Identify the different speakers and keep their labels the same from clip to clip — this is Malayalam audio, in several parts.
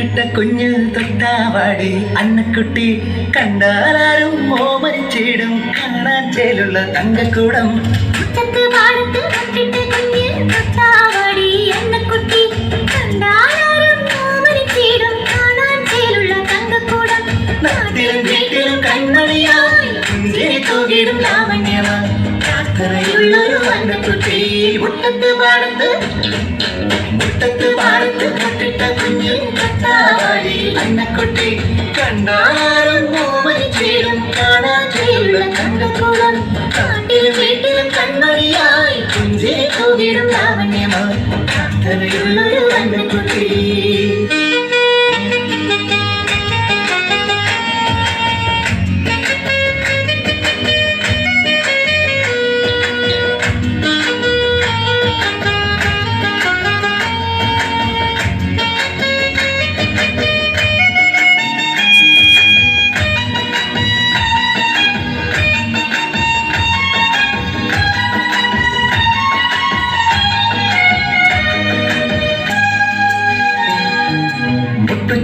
Speaker 1: മുട്ടിട്ട കുഞ്ഞു തൊട്ടാവാടി അന്നക്കുട്ടി കണ്ടാലും ഓമനിച്ചിടും കാണാൻ ചേലുള്ള തങ്കക്കൂടം.
Speaker 2: മുറ്റത്ത് പാടത്ത് മുട്ടിട്ട കുഞ്ഞു തൊട്ടാവാടി അന്നക്കുട്ടി കണ്ടാലും ഓമനിച്ചിടും കാണാൻ ചേലുള്ള തങ്കക്കൂടം.
Speaker 1: നാട്ടിലും വീട്ടിലും കൺമണിയായി പുഞ്ചിരി തൂകിടും ലാവണ്യമായി പ്രാർത്ഥനയുള്ളൊരു അന്നക്കുട്ടി. മുട്ടത്ത് പാടത്ത് മുട്ടിട്ട കുഞ്ഞു തൊട്ടാവാടി അന്നക്കുട്ടി കണ്ടാലും ഓമനിച്ചിടും കാണാൻ ചേലുള്ള തങ്കക്കൂടം. നാട്ടിലും വീട്ടിലും കൺമണിയായി പുഞ്ചിരി തൂകിടും ലാവണ്യമായി പ്രാർത്ഥനയുള്ളൊരു അന്നക്കുട്ടി.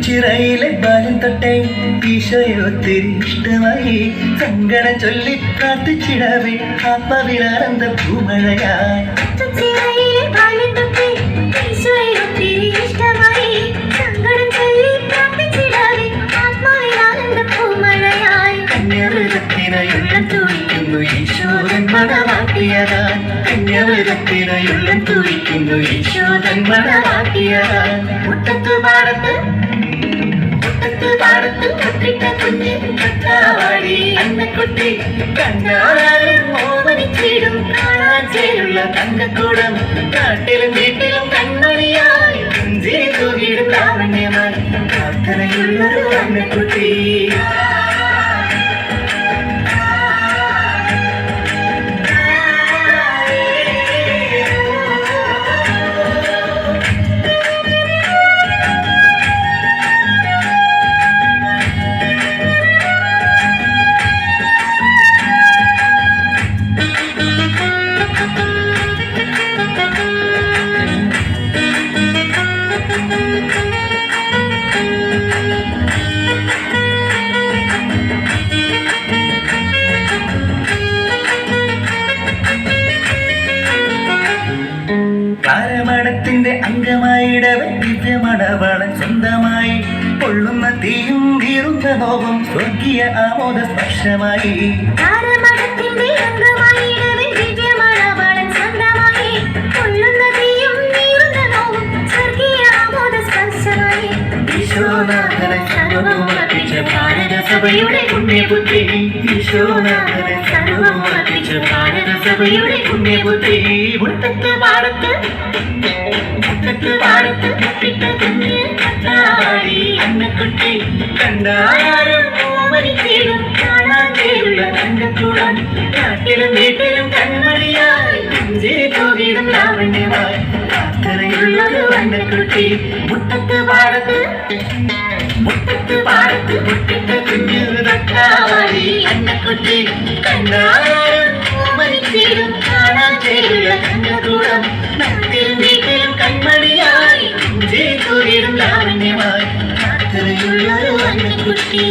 Speaker 1: ചിറയിലെ ബാലൻ തൊട്ടേ ഈശോയെ ഒത്തിരി ഇഷ്ടമായി സങ്കടം ചൊല്ലി പ്രാർത്ഥിച്ചിടവേ ആത്മവിലാനന്ദ പൂമഴയായി. കന്യാവൃതത്തിനയുള്ളം തുടിക്കുന്നു ഈശോദൻ മണവാട്ടിയതാൻ. കന്യാവൃതത്തിനയുള്ളം തുടിക്കുന്നു ഈശോദൻ മണവാട്ടിയതാൻ. മുട്ടത്ത് പാടത്ത് മുട്ടിട്ട കുഞ്ഞു തൊട്ടാവാടി അന്നക്കുട്ടി കണ്ടാലും ഓമനിച്ചിടും കാണാൻ ചേലുള്ള തങ്കക്കൂടം. നാട്ടിലും വീട്ടിലും കൺമണിയായി പുഞ്ചിരി തൂകിടും ലാവണ്യമായി പ്രാർത്ഥനയുള്ളൊരു അന്നക്കുട്ടി. താരമടത്തിന്റെ അംഗമായിടവൻ ദിവ്യമണവാളൻ സ്വന്തമായി പൊള്ളുന്ന തീയും കീറുന്ന നോവും സ്വർഗീയ ആമോദ സ്പർശമായി. ഈശോനാഥനെ സർവ്വമർപ്പിച്ച ഭാരതസഭയുടെ പുണ്യപുത്രി. ഈശോനാഥനെ സർവ്വമർപ്പിച്ച ഭാരതസഭയുടെ പുണ്യപുത്രി. മുട്ടത്ത് പാടത്ത് മുട്ടിട്ട കുഞ്ഞു തൊട്ടാവാടി അന്നക്കുട്ടി കണ്ടാലും ഓമനിച്ചിടും കാണാൻ ചേലുള്ള തങ്കക്കൂടം. നാട്ടിലും വീട്ടിലും കൺമണിയായി പുഞ്ചിരി തൂകിടും ലാവണ്യമായി പ്രാർത്ഥനയുള്ളൊരു അന്നക്കുട്ടി. മുട്ടത്ത് പാടത്ത് മുട്ടിട്ട കുഞ്ഞു തൊട്ടാവാടി അന്നക്കുട്ടി കണ്ടാലും ഓമനിച്ചിടും കാണാൻ ചേലുള്ള തങ്കക്കൂടം. നാട്ടിലും വീട്ടിലും കൺമണിയായി പുഞ്ചിരി തൂകിടും ലാവണ്യമായി പ്രാർത്ഥനയുള്ളൊരു അന്നക്കുട്ടി.